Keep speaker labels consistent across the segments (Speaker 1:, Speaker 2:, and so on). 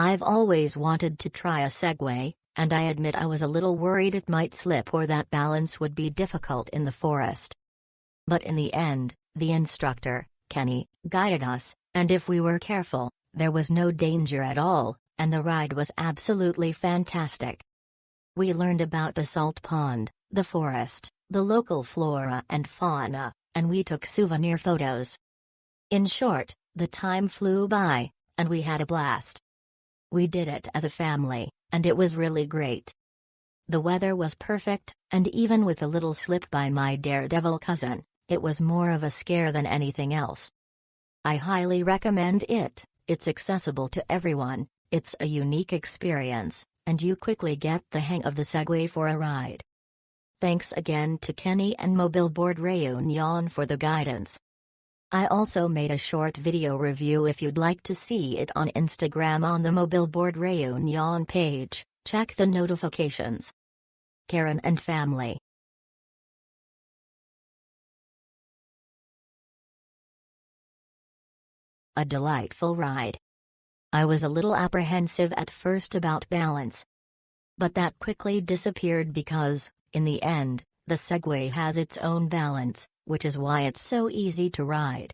Speaker 1: I've always wanted to try a Segway, and I admit I was a little worried it might slip or that balance would be difficult in the forest. But in the end, the instructor, Kenny, guided us, and if we were careful, there was no danger at all, and the ride was absolutely fantastic. We learned about the salt pond, the forest, the local flora and fauna, and we took souvenir photos. In short, the time flew by, and we had a blast. We did it as a family, and it was really great. The weather was perfect, and even with a little slip by my daredevil cousin, it was more of a scare than anything else. I highly recommend it. It's accessible to everyone, it's a unique experience, and you quickly get the hang of the Segway for a ride. Thanks again to Kenny and Mobile Board Réunion for the guidance. I also made a short video review if you'd like to see it on Instagram on the Mobile Board Réunion page, check the notifications. Karen and family. A delightful ride. I was a little apprehensive at first about balance. But that quickly disappeared because, in the end, the Segway has its own balance, which is why it's so easy to ride.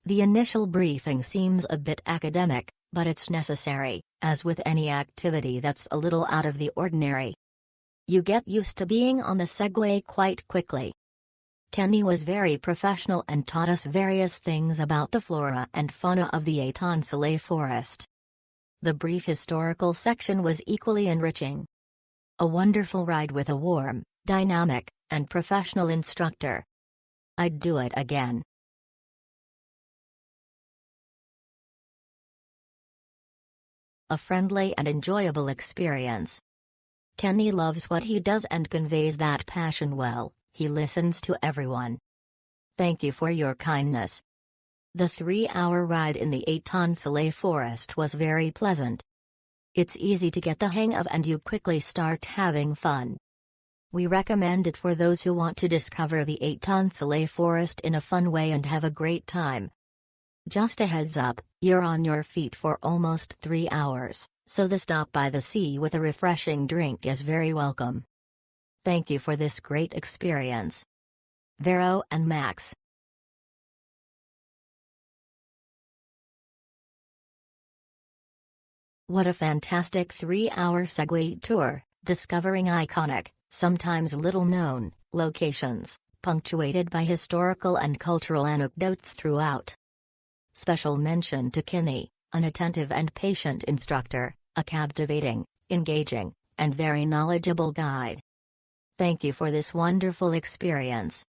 Speaker 1: The initial briefing seems a bit academic, but it's necessary, as with any activity that's a little out of the ordinary. You get used to being on the Segway quite quickly. Kenny was very professional and taught us various things about the flora and fauna of the Étang-Salé forest. The brief historical section was equally enriching. A wonderful ride with a warm, dynamic, and professional instructor. I'd do it again. A friendly and enjoyable experience. Kenny loves what he does and conveys that passion well. He listens to everyone. Thank you for your kindness. The 3-hour ride in the Étang-Salé forest was very pleasant. It's easy to get the hang of and you quickly start having fun. We recommend it for those who want to discover the Étang-Salé forest in a fun way and have a great time. Just a heads up, you're on your feet for almost 3 hours, so the stop by the sea with a refreshing drink is very welcome. Thank you for this great experience. Vero and Max. What a fantastic 3-hour Segway tour, discovering iconic, sometimes little-known, locations, punctuated by historical and cultural anecdotes throughout. Special mention to Kenny, an attentive and patient instructor, a captivating, engaging, and very knowledgeable guide. Thank you for this wonderful experience.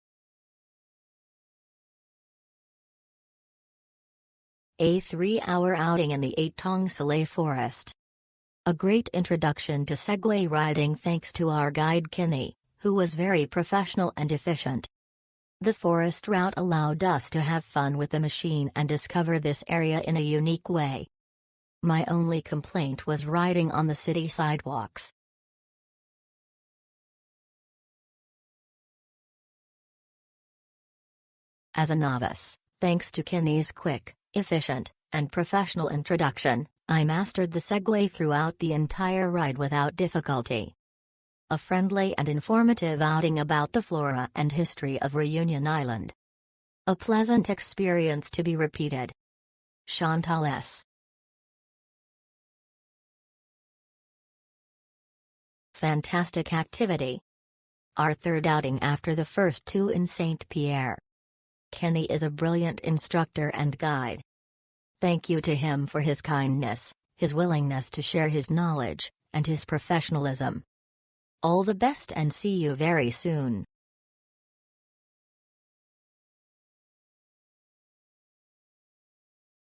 Speaker 1: A 3-hour outing in the Étang-Salé forest. A great introduction to Segway riding thanks to our guide Kenny, who was very professional and efficient. The forest route allowed us to have fun with the machine and discover this area in a unique way. My only complaint was riding on the city sidewalks. As a novice, thanks to Kenny's quick, efficient, and professional introduction, I mastered the Segway throughout the entire ride without difficulty. A friendly and informative outing about the flora and history of Réunion Island. A pleasant experience to be repeated. Chantal S. Fantastic activity. Our third outing after the first 2 in St. Pierre. Kenny is a brilliant instructor and guide. Thank you to him for his kindness, his willingness to share his knowledge, and his professionalism. All the best and see you very soon.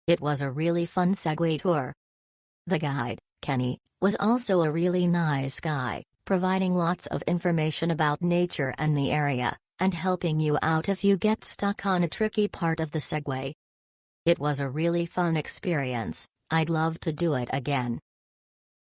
Speaker 1: It was a really fun Segway tour. The guide, Kenny, was also a really nice guy, providing lots of information about nature and the area, and helping you out if you get stuck on a tricky part of the Segway. It was a really fun experience, I'd love to do it again.